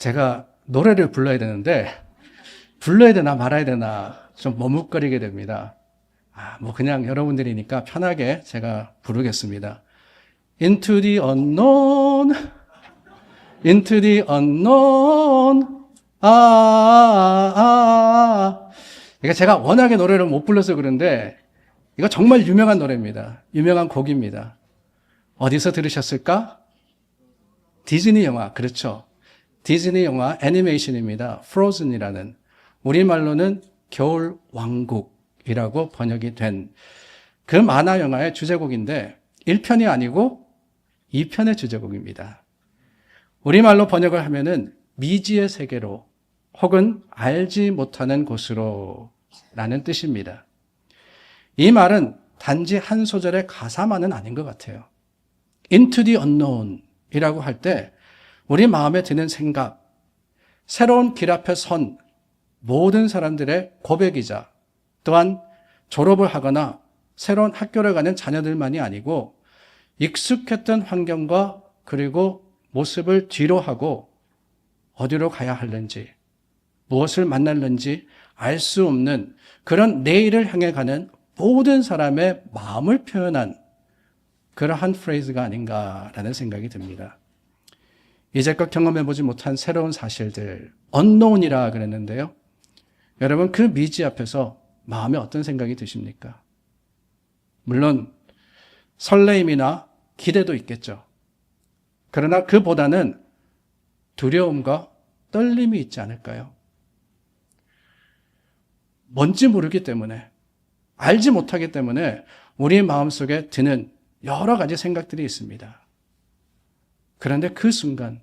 제가 노래를 불러야 되는데 불러야 되나 말아야 되나 좀 머뭇거리게 됩니다. 뭐 그냥 여러분들이니까 편하게 제가 부르겠습니다. Into the unknown, into the unknown. 이게 제가 워낙에 노래를 못 불러서 그런데 이거 정말 유명한 노래입니다. 유명한 곡입니다. 어디서 들으셨을까? 디즈니 영화, 그렇죠. 디즈니 영화 애니메이션입니다. 프로즌이라는, 우리말로는 겨울 왕국이라고 번역이 된 그 만화 영화의 주제곡인데 1편이 아니고 2편의 주제곡입니다. 우리말로 번역을 하면은 미지의 세계로 혹은 알지 못하는 곳으로 라는 뜻입니다. 이 말은 단지 한 소절의 가사만은 아닌 것 같아요. Into the unknown 이라고 할 때 우리 마음에 드는 생각, 새로운 길 앞에 선 모든 사람들의 고백이자 또한 졸업을 하거나 새로운 학교를 가는 자녀들만이 아니고 익숙했던 환경과 그리고 모습을 뒤로 하고 어디로 가야 할는지 무엇을 만날는지 알 수 없는 그런 내일을 향해 가는 모든 사람의 마음을 표현한 그러한 프레이즈가 아닌가라는 생각이 듭니다. 이제껏 경험해보지 못한 새로운 사실들, unknown이라 그랬는데요. 여러분, 그 미지 앞에서 마음에 어떤 생각이 드십니까? 물론 설레임이나 기대도 있겠죠. 그러나 그보다는 두려움과 떨림이 있지 않을까요? 뭔지 모르기 때문에, 알지 못하기 때문에 우리 마음속에 드는 여러 가지 생각들이 있습니다. 그런데 그 순간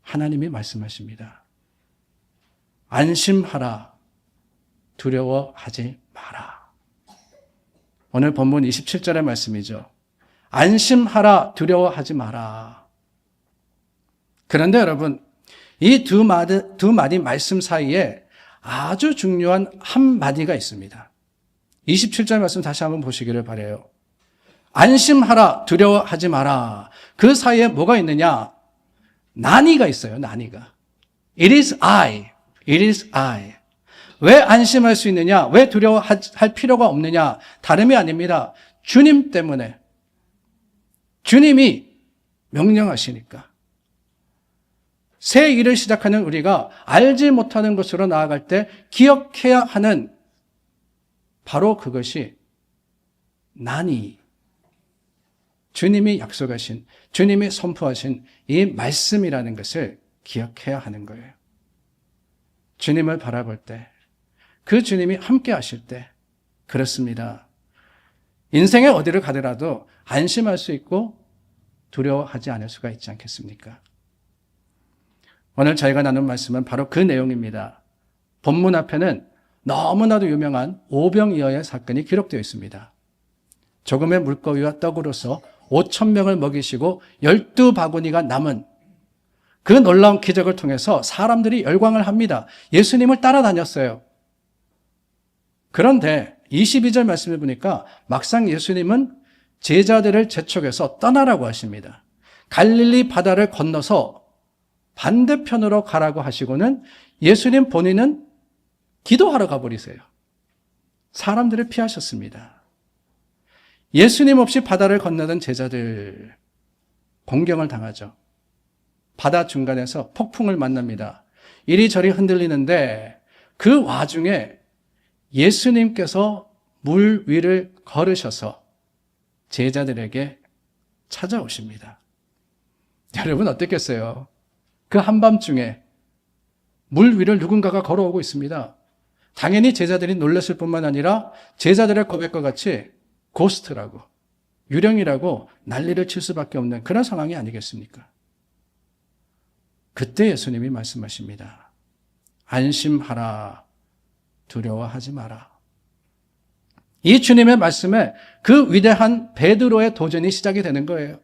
하나님이 말씀하십니다. 안심하라, 두려워하지 마라. 오늘 본문 27절의 말씀이죠. 안심하라, 두려워하지 마라. 그런데 여러분, 이 두 마디 말씀 사이에 아주 중요한 한 마디가 있습니다. 27절 말씀 다시 한번 보시기를 바라요. 안심하라, 두려워하지 마라. 그 사이에 뭐가 있느냐? 난이가 있어요, 난이가. It is I. It is I. 왜 안심할 수 있느냐? 왜 두려워할 필요가 없느냐? 다름이 아닙니다. 주님 때문에. 주님이 명령하시니까. 새 일을 시작하는 우리가 알지 못하는 것으로 나아갈 때 기억해야 하는 바로 그것이 난이. 주님이 약속하신, 주님이 선포하신 이 말씀이라는 것을 기억해야 하는 거예요. 주님을 바라볼 때, 그 주님이 함께 하실 때, 그렇습니다. 인생에 어디를 가더라도 안심할 수 있고 두려워하지 않을 수가 있지 않겠습니까? 오늘 저희가 나눈 말씀은 바로 그 내용입니다. 본문 앞에는 너무나도 유명한 오병이어의 사건이 기록되어 있습니다. 조금의 물고기와 떡으로서 5,000명을 먹이시고 12바구니가 남은 그 놀라운 기적을 통해서 사람들이 열광을 합니다. 예수님을 따라다녔어요. 그런데 22절 말씀을 보니까 막상 예수님은 제자들을 재촉해서 떠나라고 하십니다. 갈릴리 바다를 건너서 반대편으로 가라고 하시고는 예수님 본인은 기도하러 가버리세요. 사람들을 피하셨습니다. 예수님 없이 바다를 건너던 제자들 공경을 당하죠. 바다 중간에서 폭풍을 만납니다. 이리저리 흔들리는데 그 와중에 예수님께서 물 위를 걸으셔서 제자들에게 찾아오십니다. 여러분 어떻겠어요? 그 한밤중에 물 위를 누군가가 걸어오고 있습니다. 당연히 제자들이 놀랐을 뿐만 아니라 제자들의 고백과 같이 고스트라고, 유령이라고 난리를 칠 수밖에 없는 그런 상황이 아니겠습니까? 그때 예수님이 말씀하십니다. 안심하라, 두려워하지 마라. 이 주님의 말씀에 그 위대한 베드로의 도전이 시작이 되는 거예요.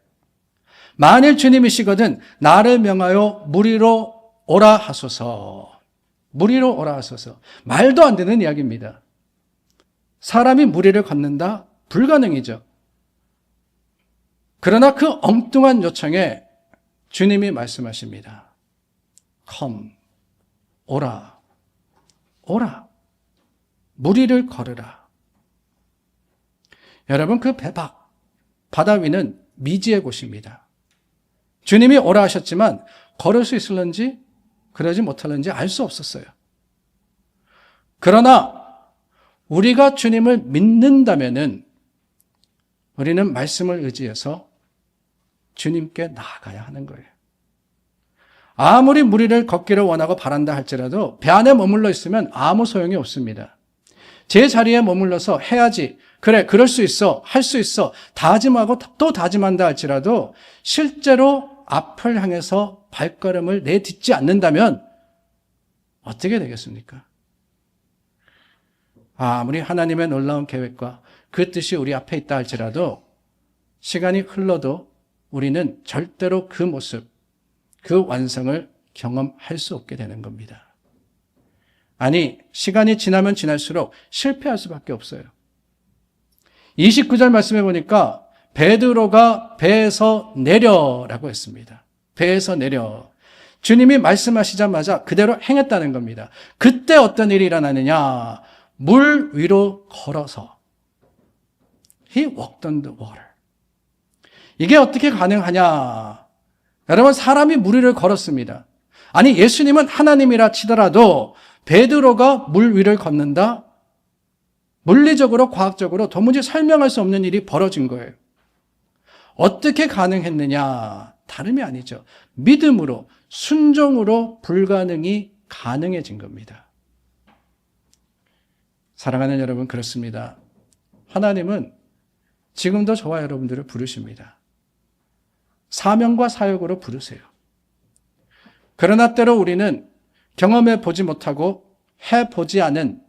만일 주님이시거든 나를 명하여 물 위로 오라 하소서. 물 위로 오라 하소서. 말도 안 되는 이야기입니다. 사람이 물 위를 걷는다? 불가능이죠. 그러나 그 엉뚱한 요청에 주님이 말씀하십니다. come, 오라, 오라, 무리를 걸으라. 여러분, 그 배박, 바다 위는 미지의 곳입니다. 주님이 오라 하셨지만 걸을 수 있을런지 그러지 못할런지 알 수 없었어요. 그러나 우리가 주님을 믿는다면은 우리는 말씀을 의지해서 주님께 나아가야 하는 거예요. 아무리 무리를 걷기를 원하고 바란다 할지라도 배 안에 머물러 있으면 아무 소용이 없습니다. 제 자리에 머물러서 해야지, 그래, 그럴 수 있어, 할 수 있어, 다짐하고 또 다짐한다 할지라도 실제로 앞을 향해서 발걸음을 내딛지 않는다면 어떻게 되겠습니까? 아무리 하나님의 놀라운 계획과 그 뜻이 우리 앞에 있다 할지라도 시간이 흘러도 우리는 절대로 그 모습, 그 완성을 경험할 수 없게 되는 겁니다. 아니, 시간이 지나면 지날수록 실패할 수밖에 없어요. 29절 말씀해 보니까 베드로가 배에서 내려라고 했습니다. 배에서 내려. 주님이 말씀하시자마자 그대로 행했다는 겁니다. 그때 어떤 일이 일어나느냐? 물 위로 걸어서 He walked on the water. 이게 어떻게 가능하냐? 여러분, 사람이 물 위를 걸었습니다. 아니, 예수님은 하나님이라 치더라도 베드로가 물 위를 걷는다? 물리적으로, 과학적으로 도무지 설명할 수 없는 일이 벌어진 거예요. 어떻게 가능했느냐? 다름이 아니죠. 믿음으로, 순종으로 불가능이 가능해진 겁니다. 사랑하는 여러분, 그렇습니다. 하나님은 지금도 저와 여러분들을 부르십니다. 사명과 사역으로 부르세요. 그러나 때로 우리는 경험해 보지 못하고 해보지 않은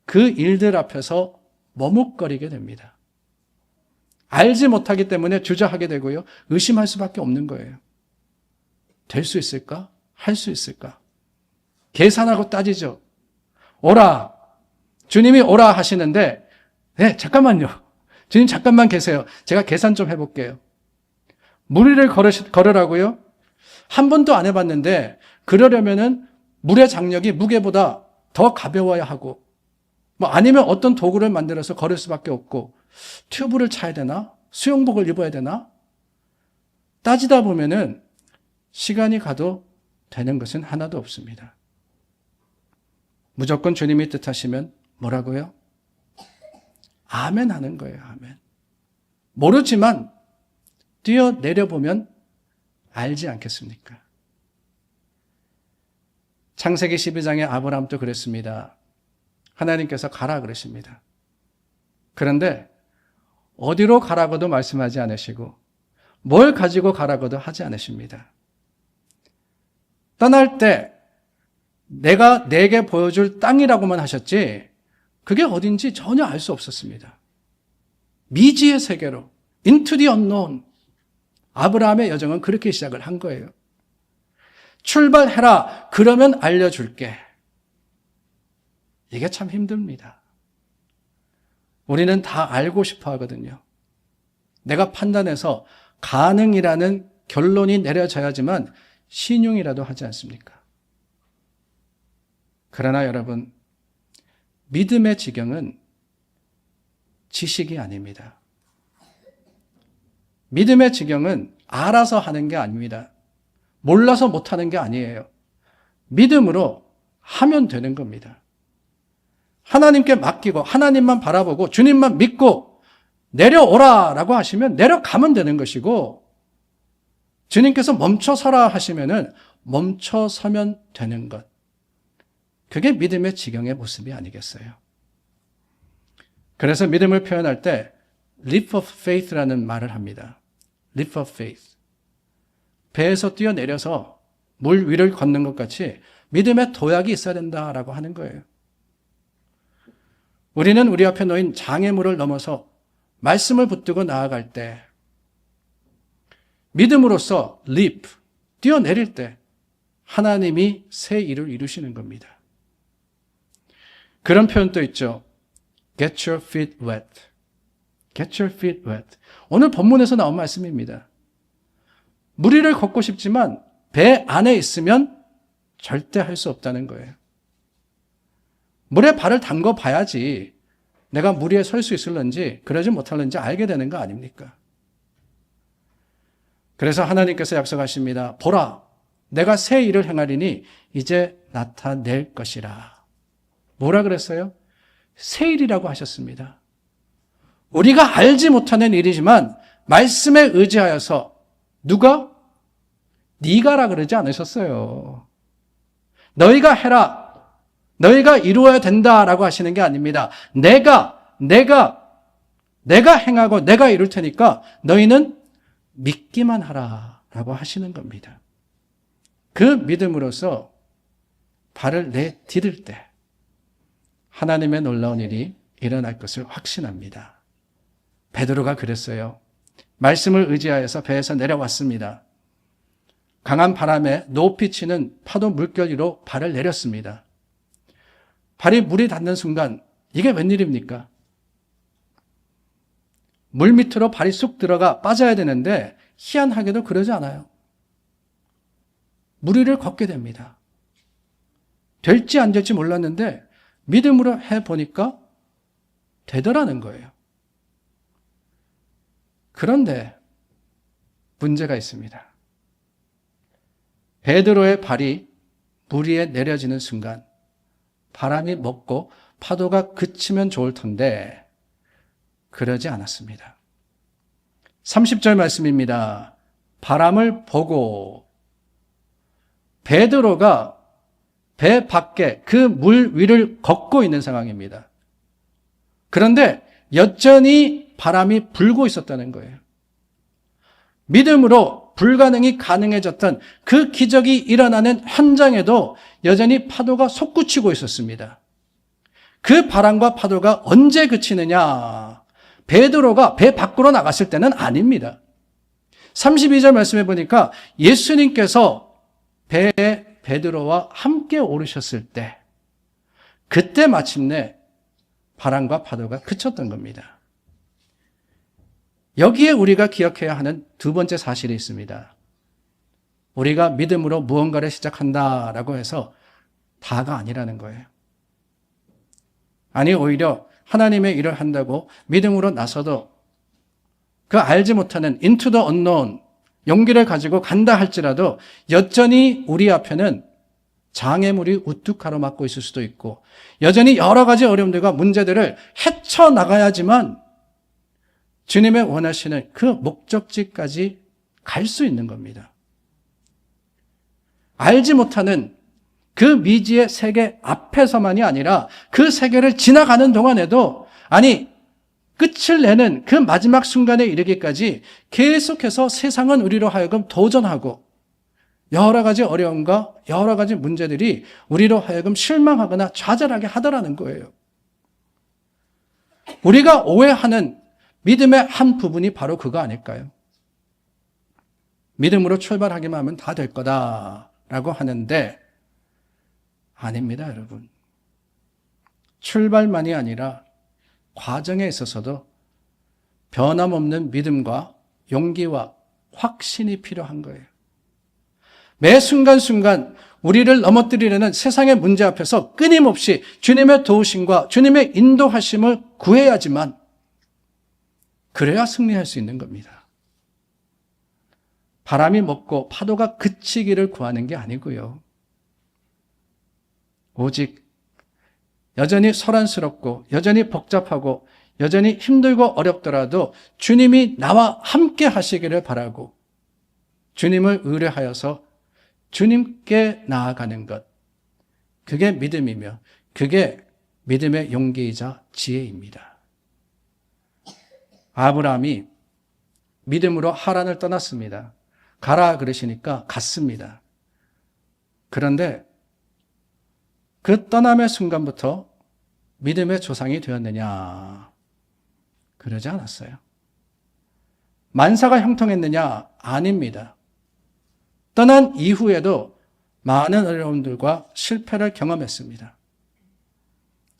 그 일들 앞에서 머뭇거리게 됩니다. 알지 못하기 때문에 주저하게 되고요. 의심할 수밖에 없는 거예요. 될 수 있을까? 할 수 있을까? 계산하고 따지죠. 오라. 주님이 오라 하시는데, 네, 잠깐만요. 주님 잠깐만 계세요. 제가 계산 좀 해볼게요. 무리를 걸으라고요? 한 번도 안 해봤는데 그러려면은 물의 장력이 무게보다 더 가벼워야 하고, 뭐 아니면 어떤 도구를 만들어서 걸을 수밖에 없고, 튜브를 차야 되나? 수영복을 입어야 되나? 따지다 보면은 시간이 가도 되는 것은 하나도 없습니다. 무조건 주님이 뜻하시면 뭐라고요? 아멘 하는 거예요. 아멘. 모르지만 뛰어내려보면 알지 않겠습니까? 창세기 12장의 아브라함도 그랬습니다. 하나님께서 가라 그러십니다. 그런데 어디로 가라고도 말씀하지 않으시고 뭘 가지고 가라고도 하지 않으십니다. 떠날 때 내가 내게 보여줄 땅이라고만 하셨지 그게 어딘지 전혀 알 수 없었습니다. 미지의 세계로 into the unknown. 아브라함의 여정은 그렇게 시작을 한 거예요. 출발해라. 그러면 알려줄게. 이게 참 힘듭니다. 우리는 다 알고 싶어 하거든요. 내가 판단해서 가능이라는 결론이 내려져야지만 신용이라도 하지 않습니까? 그러나 여러분, 믿음의 지경은 지식이 아닙니다. 믿음의 지경은 알아서 하는 게 아닙니다. 몰라서 못하는 게 아니에요. 믿음으로 하면 되는 겁니다. 하나님께 맡기고 하나님만 바라보고 주님만 믿고 내려오라라고 하시면 내려가면 되는 것이고, 주님께서 멈춰서라 하시면은 멈춰서면 되는 것. 그게 믿음의 지경의 모습이 아니겠어요? 그래서 믿음을 표현할 때 leap of faith라는 말을 합니다. leap of faith. 배에서 뛰어내려서 물 위를 걷는 것 같이 믿음의 도약이 있어야 된다라고 하는 거예요. 우리는 우리 앞에 놓인 장애물을 넘어서 말씀을 붙들고 나아갈 때, 믿음으로써 leap, 뛰어내릴 때 하나님이 새 일을 이루시는 겁니다. 그런 표현도 있죠. Get your feet wet. Get your feet wet. 오늘 본문에서 나온 말씀입니다. 무리를 걷고 싶지만 배 안에 있으면 절대 할 수 없다는 거예요. 물에 발을 담궈 봐야지 내가 물 위에 설 수 있을런지 그러지 못할런지 알게 되는 거 아닙니까? 그래서 하나님께서 약속하십니다. 보라, 내가 새 일을 행하리니 이제 나타낼 것이라. 뭐라 그랬어요? 새 일이라고 하셨습니다. 우리가 알지 못하는 일이지만 말씀에 의지하여서 누가? 네가라 그러지 않으셨어요. 너희가 해라. 너희가 이루어야 된다라고 하시는 게 아닙니다. 내가 행하고 내가 이룰 테니까 너희는 믿기만 하라라고 하시는 겁니다. 그 믿음으로써 발을 내디딜 때 하나님의 놀라운 일이 일어날 것을 확신합니다. 베드로가 그랬어요. 말씀을 의지하여서 배에서 내려왔습니다. 강한 바람에 높이 치는 파도 물결 위로 발을 내렸습니다. 발이 물이 닿는 순간 이게 웬일입니까? 물 밑으로 발이 쑥 들어가 빠져야 되는데 희한하게도 그러지 않아요. 물 위를 걷게 됩니다. 될지 안 될지 몰랐는데 믿음으로 해보니까 되더라는 거예요. 그런데 문제가 있습니다. 베드로의 발이 물 위에 내려지는 순간 바람이 먹고 파도가 그치면 좋을 텐데 그러지 않았습니다. 30절 말씀입니다. 바람을 보고 베드로가 배 밖에 그 물 위를 걷고 있는 상황입니다. 그런데 여전히 바람이 불고 있었다는 거예요. 믿음으로 불가능이 가능해졌던 그 기적이 일어나는 현장에도 여전히 파도가 솟구치고 있었습니다. 그 바람과 파도가 언제 그치느냐? 베드로가 배 밖으로 나갔을 때는 아닙니다. 32절 말씀해 보니까 예수님께서 배에 베드로와 함께 오르셨을 때 그때 마침내 바람과 파도가 그쳤던 겁니다. 여기에 우리가 기억해야 하는 두 번째 사실이 있습니다. 우리가 믿음으로 무언가를 시작한다라고 해서 다가 아니라는 거예요. 아니 오히려 하나님의 일을 한다고 믿음으로 나서도 그 알지 못하는 into the unknown 용기를 가지고 간다 할지라도 여전히 우리 앞에는 장애물이 우뚝 가로막고 있을 수도 있고 여전히 여러 가지 어려움들과 문제들을 헤쳐나가야지만 주님의 원하시는 그 목적지까지 갈 수 있는 겁니다. 알지 못하는 그 미지의 세계 앞에서만이 아니라 그 세계를 지나가는 동안에도 끝을 내는 그 마지막 순간에 이르기까지 계속해서 세상은 우리로 하여금 도전하고 여러 가지 어려움과 여러 가지 문제들이 우리로 하여금 실망하거나 좌절하게 하더라는 거예요. 우리가 오해하는 믿음의 한 부분이 바로 그거 아닐까요? 믿음으로 출발하기만 하면 다 될 거다라고 하는데 아닙니다, 여러분. 출발만이 아니라 과정에 있어서도 변함없는 믿음과 용기와 확신이 필요한 거예요. 매 순간순간 우리를 넘어뜨리려는 세상의 문제 앞에서 끊임없이 주님의 도우심과 주님의 인도하심을 구해야지만 그래야 승리할 수 있는 겁니다. 바람이 먹고 파도가 그치기를 구하는 게 아니고요. 오직 여전히 소란스럽고 여전히 복잡하고 여전히 힘들고 어렵더라도 주님이 나와 함께 하시기를 바라고 주님을 의뢰하여서 주님께 나아가는 것, 그게 믿음이며 그게 믿음의 용기이자 지혜입니다. 아브라함이 믿음으로 하란을 떠났습니다. 가라 그러시니까 갔습니다. 그런데 그 떠남의 순간부터 믿음의 조상이 되었느냐? 그러지 않았어요. 만사가 형통했느냐? 아닙니다. 떠난 이후에도 많은 어려움들과 실패를 경험했습니다.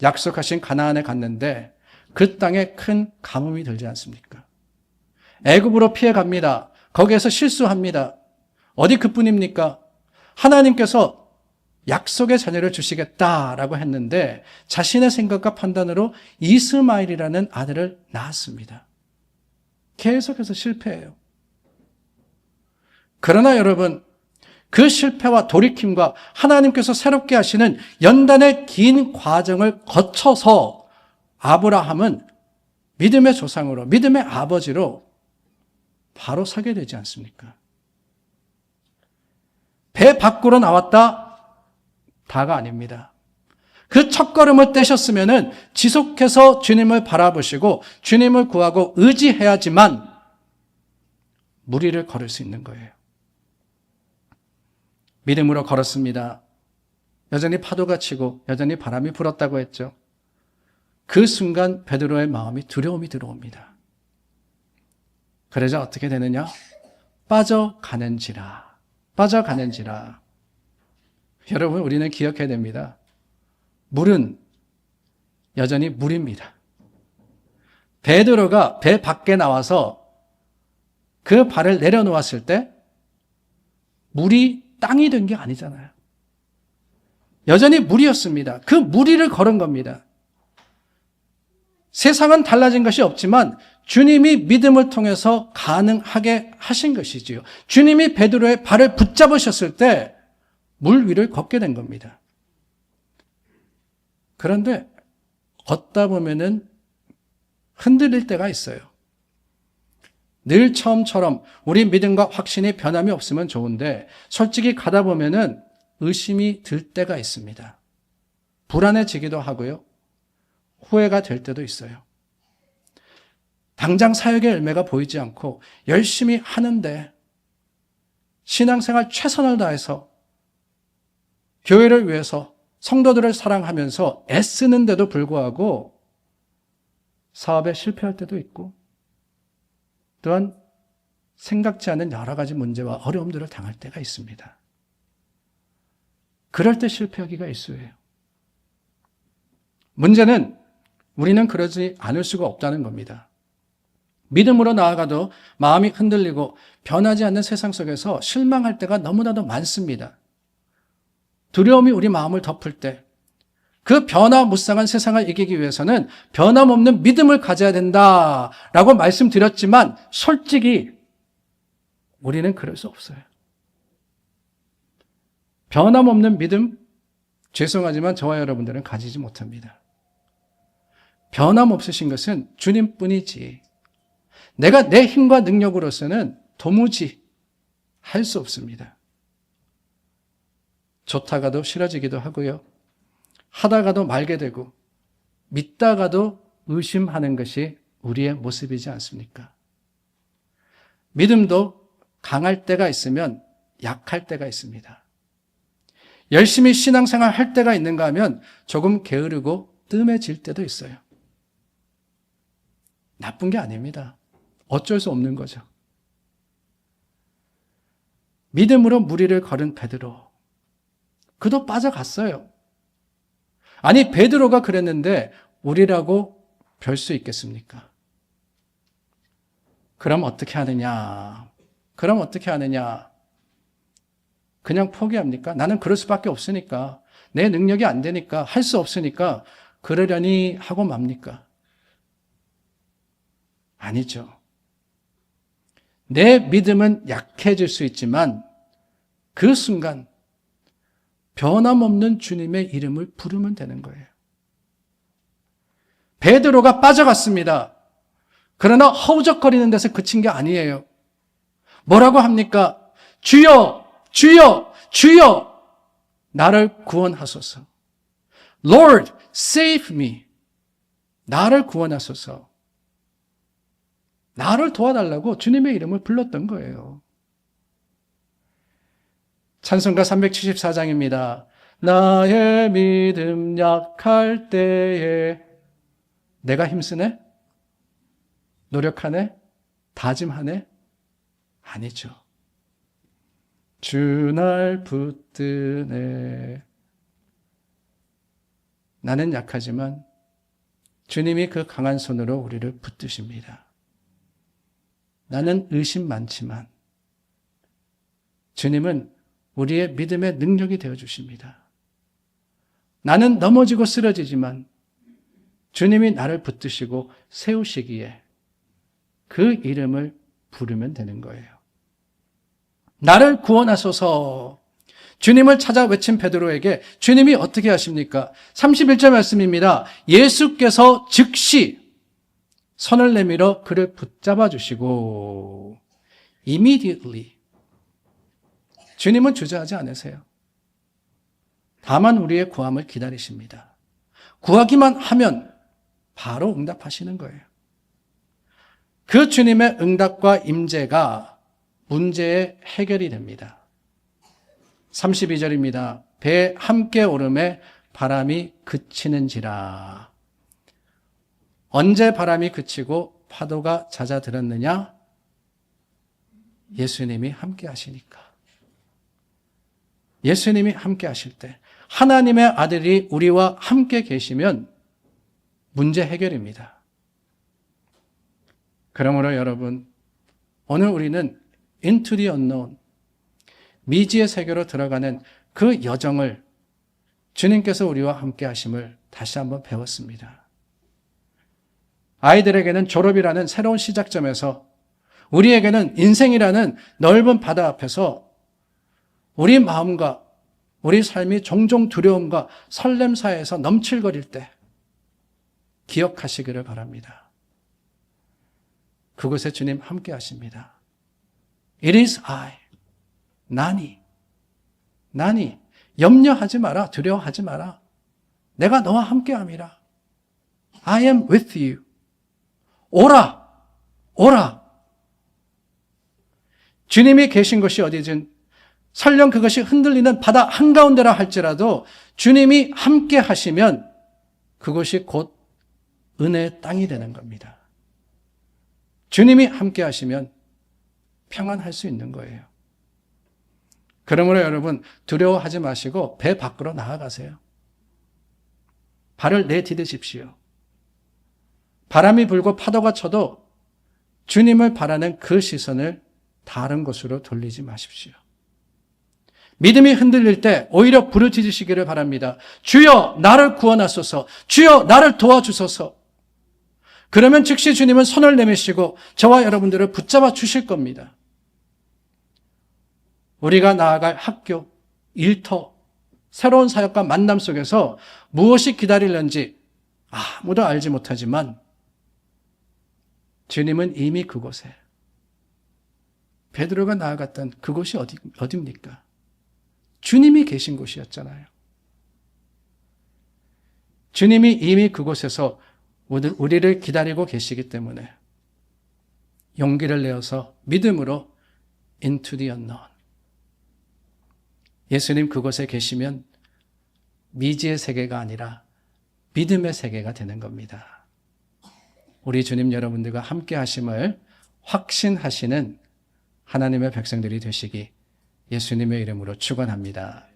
약속하신 가나안에 갔는데 그 땅에 큰 가뭄이 들지 않습니까? 애굽으로 피해갑니다. 거기에서 실수합니다. 어디 그뿐입니까? 하나님께서 약속의 자녀를 주시겠다라고 했는데 자신의 생각과 판단으로 이스마엘이라는 아들을 낳았습니다. 계속해서 실패해요. 그러나 여러분, 그 실패와 돌이킴과 하나님께서 새롭게 하시는 연단의 긴 과정을 거쳐서 아브라함은 믿음의 조상으로, 믿음의 아버지로 바로 서게 되지 않습니까? 배 밖으로 나왔다? 다가 아닙니다. 그 첫걸음을 떼셨으면은 지속해서 주님을 바라보시고 주님을 구하고 의지해야지만 무리를 걸을 수 있는 거예요. 믿음으로 걸었습니다. 여전히 파도가 치고 여전히 바람이 불었다고 했죠. 그 순간 베드로의 마음이 두려움이 들어옵니다. 그러자 어떻게 되느냐? 빠져가는지라. 여러분, 우리는 기억해야 됩니다. 물은 여전히 물입니다. 베드로가 배 밖에 나와서 그 발을 내려놓았을 때 물이 땅이 된 게 아니잖아요. 여전히 물이었습니다. 그 물 위를 걸은 겁니다. 세상은 달라진 것이 없지만 주님이 믿음을 통해서 가능하게 하신 것이지요. 주님이 베드로의 발을 붙잡으셨을 때 물 위를 걷게 된 겁니다. 그런데 걷다 보면은 흔들릴 때가 있어요. 늘 처음처럼 우리 믿음과 확신이 변함이 없으면 좋은데 솔직히 가다 보면은 의심이 들 때가 있습니다. 불안해지기도 하고요. 후회가 될 때도 있어요. 당장 사역의 열매가 보이지 않고 열심히 하는데 신앙생활 최선을 다해서 교회를 위해서 성도들을 사랑하면서 애쓰는데도 불구하고 사업에 실패할 때도 있고 또한 생각지 않은 여러 가지 문제와 어려움들을 당할 때가 있습니다. 그럴 때 실패하기가 일쑤예요. 문제는 우리는 그러지 않을 수가 없다는 겁니다. 믿음으로 나아가도 마음이 흔들리고 변하지 않는 세상 속에서 실망할 때가 너무나도 많습니다. 두려움이 우리 마음을 덮을 때 그 변화무쌍한 세상을 이기기 위해서는 변함없는 믿음을 가져야 된다라고 말씀드렸지만 솔직히 우리는 그럴 수 없어요. 변함없는 믿음, 죄송하지만 저와 여러분들은 가지지 못합니다. 변함없으신 것은 주님뿐이지 내가 내 힘과 능력으로서는 도무지 할 수 없습니다. 좋다가도 싫어지기도 하고요. 하다가도 말게 되고 믿다가도 의심하는 것이 우리의 모습이지 않습니까? 믿음도 강할 때가 있으면 약할 때가 있습니다. 열심히 신앙생활 할 때가 있는가 하면 조금 게으르고 뜸해질 때도 있어요. 나쁜 게 아닙니다. 어쩔 수 없는 거죠. 믿음으로 무리를 걸은 베드로. 그도 빠져갔어요. 아니, 베드로가 그랬는데 우리라고 별 수 있겠습니까? 그럼 어떻게 하느냐? 그냥 포기합니까? 나는 그럴 수밖에 없으니까. 내 능력이 안 되니까, 할 수 없으니까 그러려니 하고 맙니까? 아니죠. 내 믿음은 약해질 수 있지만 그 순간 변함없는 주님의 이름을 부르면 되는 거예요. 베드로가 빠져갔습니다. 그러나 허우적거리는 데서 그친 게 아니에요. 뭐라고 합니까? 주여, 주여, 주여, 나를 구원하소서. Lord, save me. 나를 구원하소서. 나를 도와달라고 주님의 이름을 불렀던 거예요. 찬송가 374장입니다. 나의 믿음 약할 때에 내가 힘쓰네? 노력하네? 다짐하네? 아니죠. 주 날 붙드네. 나는 약하지만 주님이 그 강한 손으로 우리를 붙드십니다. 나는 의심 많지만 주님은 우리의 믿음의 능력이 되어주십니다. 나는 넘어지고 쓰러지지만 주님이 나를 붙드시고 세우시기에 그 이름을 부르면 되는 거예요. 나를 구원하소서. 주님을 찾아 외친 베드로에게 주님이 어떻게 하십니까? 31절 말씀입니다. 예수께서 즉시 손을 내밀어 그를 붙잡아 주시고 immediately. 주님은 주저하지 않으세요. 다만 우리의 구함을 기다리십니다. 구하기만 하면 바로 응답하시는 거예요. 그 주님의 응답과 임재가 문제의 해결이 됩니다. 32절입니다. 배 함께 오름에 바람이 그치는지라. 언제 바람이 그치고 파도가 잦아들었느냐? 예수님이 함께 하시니까. 예수님이 함께 하실 때, 하나님의 아들이 우리와 함께 계시면 문제 해결입니다. 그러므로 여러분, 오늘 우리는 into the unknown, 미지의 세계로 들어가는 그 여정을 주님께서 우리와 함께 하심을 다시 한번 배웠습니다. 아이들에게는 졸업이라는 새로운 시작점에서, 우리에게는 인생이라는 넓은 바다 앞에서 우리 마음과 우리 삶이 종종 두려움과 설렘 사이에서 넘칠거릴 때 기억하시기를 바랍니다. 그곳에 주님 함께 하십니다. It is I. 나니. 염려하지 마라. 두려워하지 마라. 내가 너와 함께 함이라. I am with you. 오라. 주님이 계신 곳이 어디든 설령 그것이 흔들리는 바다 한가운데라 할지라도 주님이 함께 하시면 그곳이 곧 은혜의 땅이 되는 겁니다. 주님이 함께 하시면 평안할 수 있는 거예요. 그러므로 여러분 두려워하지 마시고 배 밖으로 나아가세요. 발을 내디디십시오. 바람이 불고 파도가 쳐도 주님을 바라는 그 시선을 다른 곳으로 돌리지 마십시오. 믿음이 흔들릴 때 오히려 부르짖으시기를 바랍니다. 주여 나를 구원하소서. 주여 나를 도와주소서. 그러면 즉시 주님은 손을 내미시고 저와 여러분들을 붙잡아 주실 겁니다. 우리가 나아갈 학교, 일터, 새로운 사역과 만남 속에서 무엇이 기다리는지 아무도 알지 못하지만 주님은 이미 그곳에, 베드로가 나아갔던 그곳이 어디입니까? 주님이 계신 곳이었잖아요. 주님이 이미 그곳에서 우리를 기다리고 계시기 때문에 용기를 내어서 믿음으로 into the unknown. 예수님 그곳에 계시면 미지의 세계가 아니라 믿음의 세계가 되는 겁니다. 우리 주님 여러분들과 함께 하심을 확신하시는 하나님의 백성들이 되시기 예수님의 이름으로 축원합니다.